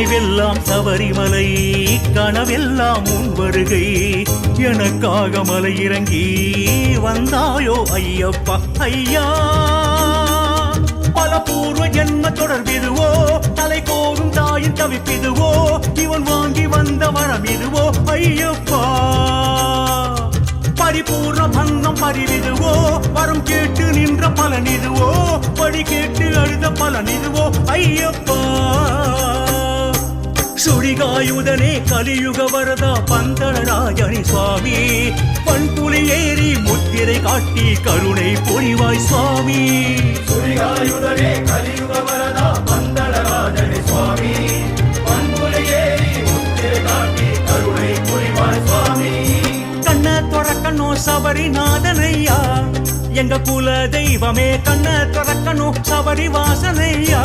நினைவெல்லாம் சபரிமலை கனவெல்லாம் உன் வருகை எனக்காக மலை இறங்கி வந்தாயோ ஐயப்பா ஐயா பல பூர்வ ஜென்ம தொடர்பிதுவோ தலை கோரும் தாயின் தவிப்பிதுவோ இவன் வாங்கி வந்த வரம் இதுவோ ஐயப்பா பரிபூர்ண பந்தம் பரிவிதுவோ வரம் கேட்டு நின்ற பலனிதுவோ படி கேட்டு அழுத பலனிதுவோ ஐயப்பா சுழிகாயுதனே கலியுக வரதா பந்தளராஜனி சுவாமி பண்புலி ஏறி முத்திரை காட்டி கருணை பொழிவாய் சுவாமி சுழிகாயுதனே கலியுக வரதா பந்தளராஜனி சுவாமி பண்புலி ஏறி முத்திரை காட்டி கருணை பொழிவாய் சுவாமி கண்ண துறக்கணும் சபரிநாதனையா எங்க குல தெய்வமே கண்ண துறக்கணும் சபரி வாசனையா